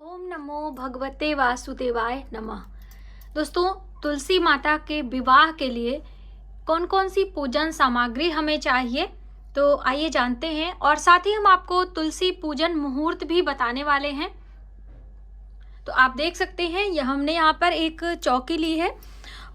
ओम नमो भगवते वासुदेवाय नमः। दोस्तों, तुलसी माता के विवाह के लिए कौन कौन सी पूजन सामग्री हमें चाहिए, तो आइए जानते हैं। और साथ ही हम आपको तुलसी पूजन मुहूर्त भी बताने वाले हैं। तो आप देख सकते हैं, यह हमने यहाँ पर एक चौकी ली है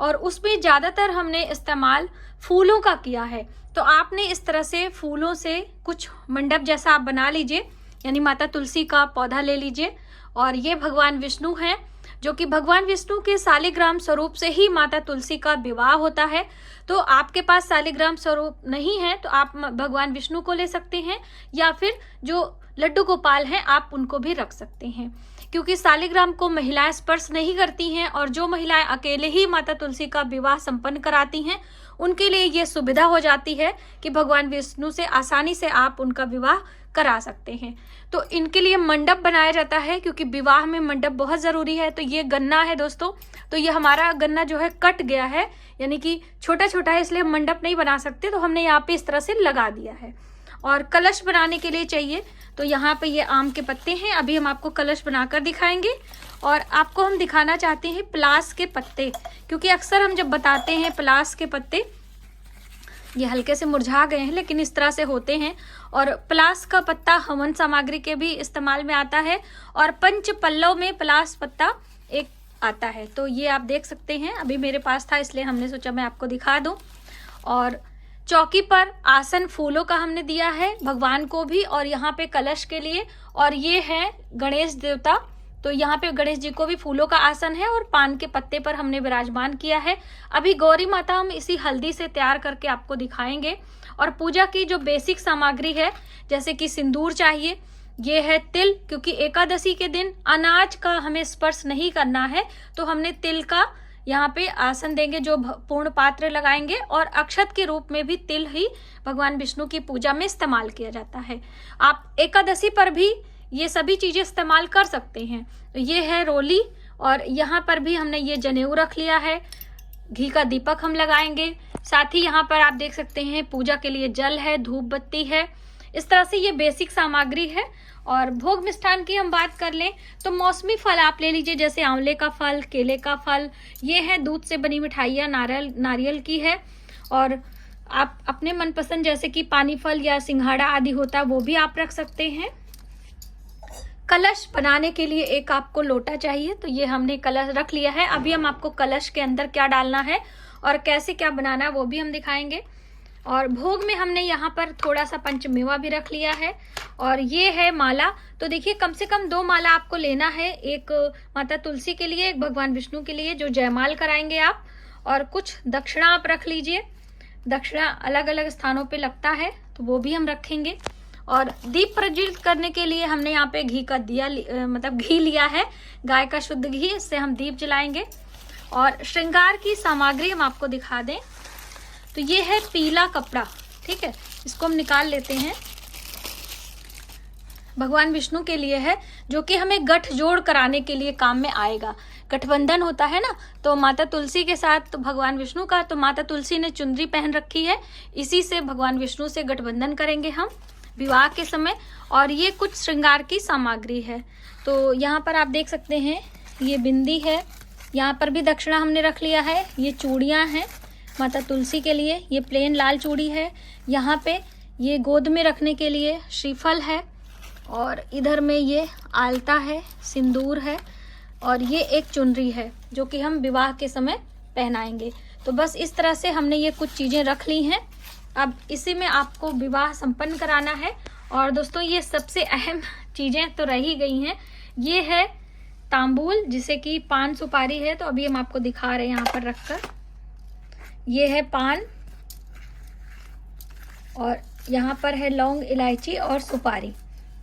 और उसमें ज़्यादातर हमने इस्तेमाल फूलों का किया है। तो आपने इस तरह से फूलों से कुछ मंडप जैसा आप बना लीजिए, यानी माता तुलसी का पौधा ले लीजिए। और ये भगवान विष्णु हैं, जो कि भगवान विष्णु के शालिग्राम स्वरूप से ही माता तुलसी का विवाह होता है। तो आपके पास शालिग्राम स्वरूप नहीं है तो आप भगवान विष्णु को ले सकते हैं, या फिर जो लड्डू गोपाल हैं आप उनको भी रख सकते हैं, क्योंकि शालिग्राम को महिलाएं स्पर्श नहीं करती हैं। और जो महिलाएं अकेले ही माता तुलसी का विवाह संपन्न कराती हैं, उनके लिए ये सुविधा हो जाती है कि भगवान विष्णु से आसानी से आप उनका विवाह करा सकते हैं। तो इनके लिए मंडप बनाया जाता है, क्योंकि विवाह में मंडप बहुत ज़रूरी है। तो ये गन्ना है दोस्तों, तो ये हमारा गन्ना जो है कट गया है, यानी कि छोटा छोटा है, इसलिए हम मंडप नहीं बना सकते। तो हमने यहाँ पे इस तरह से लगा दिया है। और कलश बनाने के लिए चाहिए, तो यहाँ पे ये आम के पत्ते हैं। अभी हम आपको कलश बनाकर दिखाएंगे। और आपको हम दिखाना चाहते हैं पलास के पत्ते, क्योंकि अक्सर हम जब बताते हैं पलास के पत्ते, ये हल्के से मुरझा गए हैं लेकिन इस तरह से होते हैं। और पलास का पत्ता हवन सामग्री के भी इस्तेमाल में आता है। और पंच पल्लव में पलास पत्ता एक आता है। तो ये आप देख सकते हैं, अभी मेरे पास था इसलिए हमने सोचा मैं आपको दिखा दूं। और चौकी पर आसन फूलों का हमने दिया है भगवान को भी, और यहाँ पे कलश के लिए। और ये है गणेश देवता, तो यहाँ पे गणेश जी को भी फूलों का आसन है और पान के पत्ते पर हमने विराजमान किया है। अभी गौरी माता हम इसी हल्दी से तैयार करके आपको दिखाएंगे। और पूजा की जो बेसिक सामग्री है, जैसे कि सिंदूर चाहिए, ये है तिल, क्योंकि एकादशी के दिन अनाज का हमें स्पर्श नहीं करना है, तो हमने तिल का यहाँ पे आसन देंगे, जो पूर्ण पात्र लगाएंगे। और अक्षत के रूप में भी तिल ही भगवान विष्णु की पूजा में इस्तेमाल किया जाता है। आप एकादशी पर भी ये सभी चीजें इस्तेमाल कर सकते हैं। तो ये है रोली, और यहाँ पर भी हमने ये जनेऊ रख लिया है। घी का दीपक हम लगाएंगे। साथ ही यहाँ पर आप देख सकते हैं पूजा के लिए जल है, धूप बत्ती है। इस तरह से ये बेसिक सामग्री है। और भोग मिष्ठान की हम बात कर लें तो मौसमी फल आप ले लीजिए, जैसे आंवले का फल, केले का फल। ये है दूध से बनी मिठाइयाँ, नारियल की है। और आप अपने मनपसंद जैसे कि पानी फल या सिंघाड़ा आदि होता है वो भी आप रख सकते हैं। कलश बनाने के लिए एक आपको लोटा चाहिए, तो ये हमने कलश रख लिया है। अभी हम आपको कलश के अंदर क्या डालना है और कैसे क्या बनाना है वो भी हम दिखाएंगे। और भोग में हमने यहाँ पर थोड़ा सा पंचमेवा भी रख लिया है। और ये है माला, तो देखिए कम से कम 2 माला आपको लेना है, एक माता तुलसी के लिए, एक भगवान विष्णु के लिए, जो जयमाल कराएंगे आप। और कुछ दक्षिणा आप रख लीजिए, दक्षिणा अलग अलग स्थानों पे लगता है तो वो भी हम रखेंगे। और दीप प्रज्वलित करने के लिए हमने यहाँ पे घी का दिया मतलब घी लिया है, गाय का शुद्ध घी, इससे हम दीप जलाएंगे। और श्रृंगार की सामग्री हम आपको दिखा दें तो ये है पीला कपड़ा, ठीक है, इसको हम निकाल लेते हैं। भगवान विष्णु के लिए है, जो कि हमें गठजोड़ कराने के लिए काम में आएगा। गठबंधन होता है ना, तो माता तुलसी के साथ तो भगवान विष्णु का, तो माता तुलसी ने चुनरी पहन रखी है, इसी से भगवान विष्णु से गठबंधन करेंगे हम विवाह के समय। और ये कुछ श्रृंगार की सामग्री है। तो यहाँ पर आप देख सकते हैं, ये बिंदी है, यहाँ पर भी दक्षिणा हमने रख लिया है। ये चूड़ियाँ हैं माता तुलसी के लिए, ये प्लेन लाल चूड़ी है। यहाँ पे ये गोद में रखने के लिए श्रीफल है। और इधर में ये आलता है, सिंदूर है। और ये एक चुनरी है जो कि हम विवाह के समय पहनाएंगे। तो बस इस तरह से हमने ये कुछ चीज़ें रख ली हैं। अब इसी में आपको विवाह संपन्न कराना है। और दोस्तों, ये सबसे अहम चीज़ें तो रही गई हैं। ये है तांबूल, जिसे कि पान सुपारी है, तो अभी हम आपको दिखा रहे हैं यहाँ पर रखकर। ये है पान, और यहाँ पर है लौंग, इलायची और सुपारी,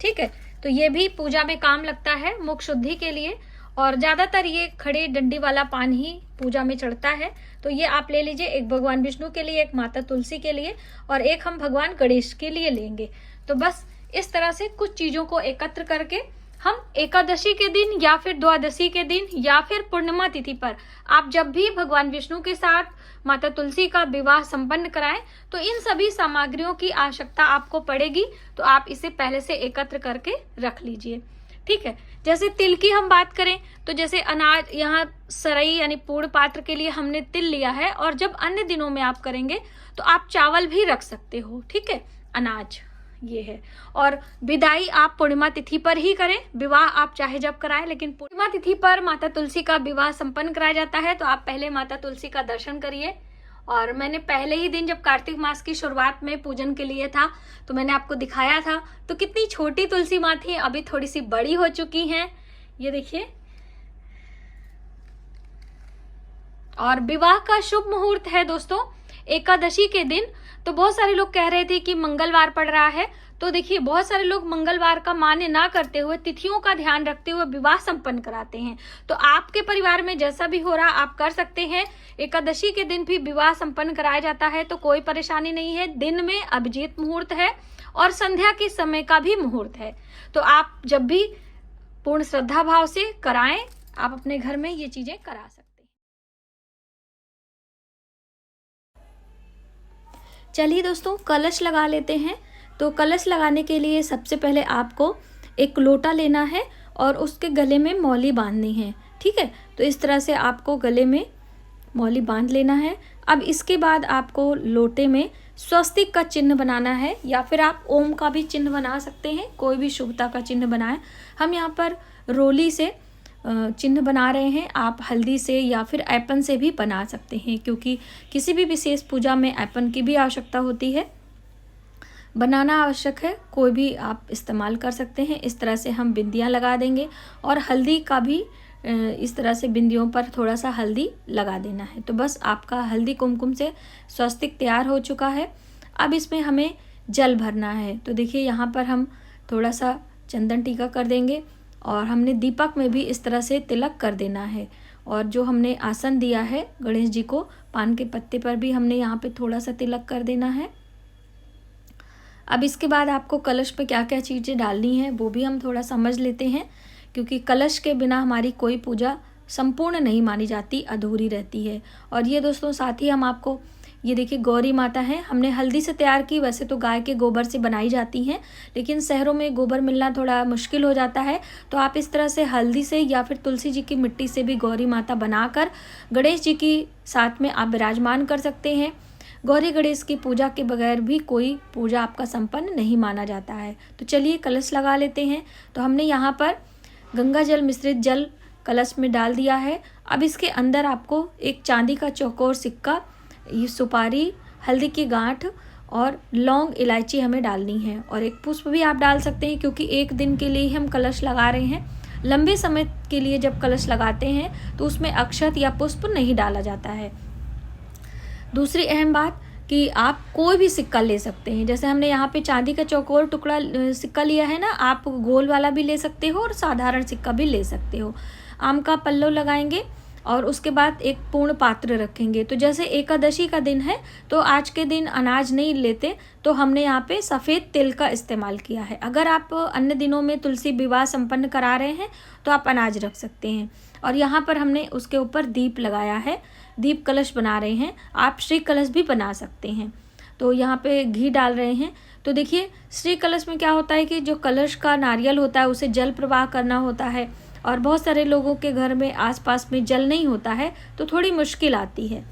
ठीक है। तो ये भी पूजा में काम लगता है, मुख शुद्धि के लिए। और ज़्यादातर ये खड़े डंडी वाला पान ही पूजा में चढ़ता है। तो ये आप ले लीजिए, एक भगवान विष्णु के लिए, एक माता तुलसी के लिए, और एक हम भगवान गणेश के लिए लेंगे। तो बस इस तरह से कुछ चीज़ों को एकत्र करके हम एकादशी के दिन या फिर द्वादशी के दिन या फिर पूर्णिमा तिथि पर आप जब भी भगवान विष्णु के साथ माता तुलसी का विवाह संपन्न कराएं, तो इन सभी सामग्रियों की आवश्यकता आपको पड़ेगी। तो आप इसे पहले से एकत्र करके रख लीजिए। ठीक है। जैसे तिल की हम बात करें तो जैसे अनाज, यहाँ सरई यानी पूर्ण पात्र के लिए हमने तिल लिया है, और जब अन्य दिनों में आप करेंगे तो आप चावल भी रख सकते हो, ठीक है, अनाज ये है। और विदाई आप पूर्णिमा तिथि पर ही करें, विवाह आप चाहे जब कराएं, लेकिन पूर्णिमा तिथि पर माता तुलसी का विवाह संपन्न कराया जाता है। तो आप पहले माता तुलसी का दर्शन करिए। और मैंने पहले ही दिन जब कार्तिक मास की शुरुआत में पूजन के लिए था तो मैंने आपको दिखाया था, तो कितनी छोटी तुलसी माँ थी, अभी थोड़ी सी बड़ी हो चुकी हैं, ये देखिए। और विवाह का शुभ मुहूर्त है दोस्तों एकादशी के दिन। तो बहुत सारे लोग कह रहे थे कि मंगलवार पड़ रहा है, तो देखिए बहुत सारे लोग मंगलवार का मान्य ना करते हुए तिथियों का ध्यान रखते हुए विवाह संपन्न कराते हैं। तो आपके परिवार में जैसा भी हो रहा आप कर सकते हैं। एकादशी के दिन भी विवाह संपन्न कराया जाता है, तो कोई परेशानी नहीं है। दिन में अभिजीत मुहूर्त है और संध्या के समय का भी मुहूर्त है। तो आप जब भी पूर्ण श्रद्धा भाव से कराएं, आप अपने घर में ये चीजें करा सकते हैं। चलिए दोस्तों, कलश लगा लेते हैं। तो कलश लगाने के लिए सबसे पहले आपको एक लोटा लेना है और उसके गले में मौली बांधनी है, ठीक है। तो इस तरह से आपको गले में मौली बांध लेना है। अब इसके बाद आपको लोटे में स्वस्तिक का चिन्ह बनाना है, या फिर आप ओम का भी चिन्ह बना सकते हैं, कोई भी शुभता का चिन्ह बनाएं। हम यहाँ पर रोली से चिन्ह बना रहे हैं, आप हल्दी से या फिर ऐपन से भी बना सकते हैं, क्योंकि किसी भी विशेष पूजा में ऐपन की भी आवश्यकता होती है, बनाना आवश्यक है। कोई भी आप इस्तेमाल कर सकते हैं। इस तरह से हम बिंदियाँ लगा देंगे, और हल्दी का भी इस तरह से बिंदियों पर थोड़ा सा हल्दी लगा देना है। तो बस आपका हल्दी कुमकुम से स्वस्तिक तैयार हो चुका है। अब इसमें हमें जल भरना है। तो देखिए यहाँ पर हम थोड़ा सा चंदन टीका कर देंगे, और हमने दीपक में भी इस तरह से तिलक कर देना है। और जो हमने आसन दिया है गणेश जी को, पान के पत्ते पर भी हमने यहाँ पे थोड़ा सा तिलक कर देना है। अब इसके बाद आपको कलश पे क्या क्या चीज़ें डालनी है वो भी हम थोड़ा समझ लेते हैं, क्योंकि कलश के बिना हमारी कोई पूजा संपूर्ण नहीं मानी जाती, अधूरी रहती है। और ये दोस्तों साथ ही हम आपको, ये देखिए गौरी माता है, हमने हल्दी से तैयार की। वैसे तो गाय के गोबर से बनाई जाती हैं, लेकिन शहरों में गोबर मिलना थोड़ा मुश्किल हो जाता है। तो आप इस तरह से हल्दी से या फिर तुलसी जी की मिट्टी से भी गौरी माता बनाकर गणेश जी की साथ में आप विराजमान कर सकते हैं। गौरी गणेश की पूजा के बगैर भी कोई पूजा आपका संपन्न नहीं माना जाता है। तो चलिए कलश लगा लेते हैं। तो हमने यहाँ पर गंगा जल मिश्रित जल कलश में डाल दिया है। अब इसके अंदर आपको एक चांदी का चौकोर सिक्का, ये सुपारी, हल्दी की गांठ और लौंग इलायची हमें डालनी है। और एक पुष्प भी आप डाल सकते हैं, क्योंकि एक दिन के लिए हम कलश लगा रहे हैं। लंबे समय के लिए जब कलश लगाते हैं तो उसमें अक्षत या पुष्प नहीं डाला जाता है। दूसरी अहम बात कि आप कोई भी सिक्का ले सकते हैं। जैसे हमने यहाँ पे चांदी का चौकोर टुकड़ा सिक्का लिया है ना, आप गोल वाला भी ले सकते हो और साधारण सिक्का भी ले सकते हो। आम का पल्लव लगाएंगे और उसके बाद एक पूर्ण पात्र रखेंगे। तो जैसे एकादशी का दिन है तो आज के दिन अनाज नहीं लेते, तो हमने यहाँ पे सफ़ेद तिल का इस्तेमाल किया है। अगर आप अन्य दिनों में तुलसी विवाह संपन्न करा रहे हैं तो आप अनाज रख सकते हैं। और यहाँ पर हमने उसके ऊपर दीप लगाया है, दीप कलश बना रहे हैं। आप श्री कलश भी बना सकते हैं। तो यहाँ पे घी डाल रहे हैं। तो देखिए श्री कलश में क्या होता है कि जो कलश का नारियल होता है उसे जल प्रवाह करना होता है, और बहुत सारे लोगों के घर में आसपास में जल नहीं होता है तो थोड़ी मुश्किल आती है।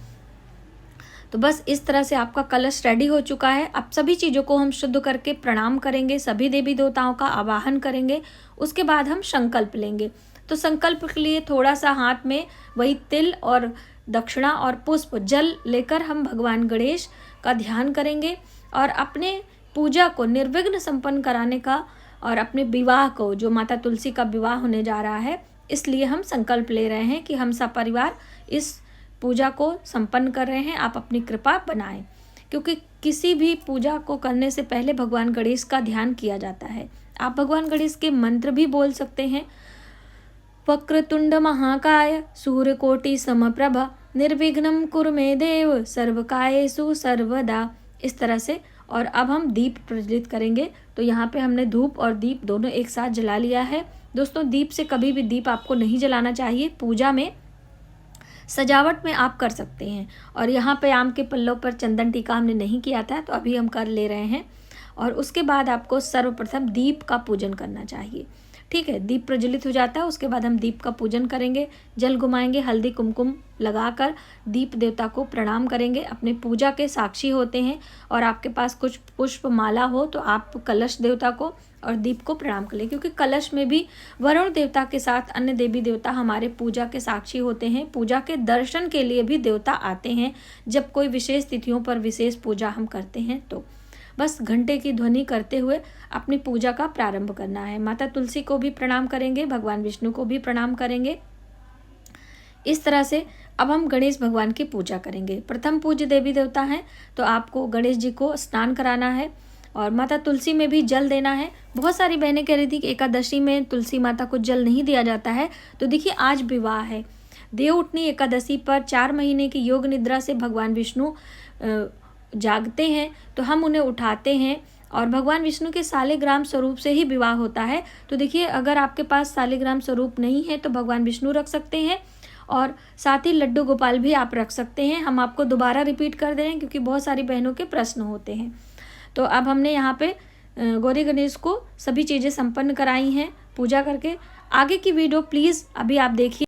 तो बस इस तरह से आपका कलश रेडी हो चुका है। अब सभी चीज़ों को हम शुद्ध करके प्रणाम करेंगे, सभी देवी देवताओं का आवाहन करेंगे। उसके बाद हम संकल्प लेंगे। तो संकल्प के लिए थोड़ा सा हाथ में वही तिल और दक्षिणा और पुष्प जल लेकर हम भगवान गणेश का ध्यान करेंगे, और अपने पूजा को निर्विघ्न संपन्न कराने का, और अपने विवाह को, जो माता तुलसी का विवाह होने जा रहा है, इसलिए हम संकल्प ले रहे हैं कि हम सब परिवार इस पूजा को संपन्न कर रहे हैं। आप अपनी कृपा बनाएं, क्योंकि किसी भी पूजा को करने से पहले भगवान गणेश का ध्यान किया जाता है। आप भगवान गणेश के मंत्र भी बोल सकते हैं। वक्रतुंड महाकाय सूर्यकोटि समप्रभ निर्विघ्नं कुरु मे देव सर्वकायेषु सर्वदा, इस तरह से। और अब हम दीप प्रज्वलित करेंगे। तो यहाँ पे हमने धूप और दीप दोनों एक साथ जला लिया है। दोस्तों दीप से कभी भी दीप आपको नहीं जलाना चाहिए, पूजा में सजावट में आप कर सकते हैं। और यहाँ पे आम के पल्लव पर चंदन टीका हमने नहीं किया था, तो अभी हम कर ले रहे हैं। और उसके बाद आपको सर्वप्रथम दीप का पूजन करना चाहिए, ठीक है। दीप प्रज्वलित हो जाता है, उसके बाद हम दीप का पूजन करेंगे, जल घुमाएंगे, हल्दी कुमकुम लगाकर दीप देवता को प्रणाम करेंगे। अपने पूजा के साक्षी होते हैं और आपके पास कुछ पुष्प माला हो तो आप कलश देवता को और दीप को प्रणाम करें, क्योंकि कलश में भी वरुण देवता के साथ अन्य देवी देवता हमारे पूजा के साक्षी होते हैं। पूजा के दर्शन के लिए भी देवता आते हैं जब कोई विशेष तिथियों पर विशेष पूजा हम करते हैं। तो बस घंटे की ध्वनि करते हुए अपनी पूजा का प्रारंभ करना है। माता तुलसी को भी प्रणाम करेंगे, भगवान विष्णु को भी प्रणाम करेंगे। इस तरह से अब हम गणेश भगवान की पूजा करेंगे। प्रथम पूज्य देवी देवता हैं तो आपको गणेश जी को स्नान कराना है और माता तुलसी में भी जल देना है। बहुत सारी बहनें कह रही थी कि एकादशी में तुलसी माता को जल नहीं दिया जाता है, तो देखिए आज विवाह है। देवउठनी एकादशी पर 4 महीने की योग निद्रा से भगवान विष्णु जागते हैं, तो हम उन्हें उठाते हैं और भगवान विष्णु के सालिग्राम स्वरूप से ही विवाह होता है। तो देखिए अगर आपके पास सालिग्राम स्वरूप नहीं है तो भगवान विष्णु रख सकते हैं और साथ ही लड्डू गोपाल भी आप रख सकते हैं। हम आपको दोबारा रिपीट कर दे रहे हैं क्योंकि बहुत सारी बहनों के प्रश्न होते हैं। तो अब हमने यहाँ पे गौरी गणेश को सभी चीज़ें संपन्न कराई हैं पूजा करके। आगे की वीडियो प्लीज़ अभी आप देखिए।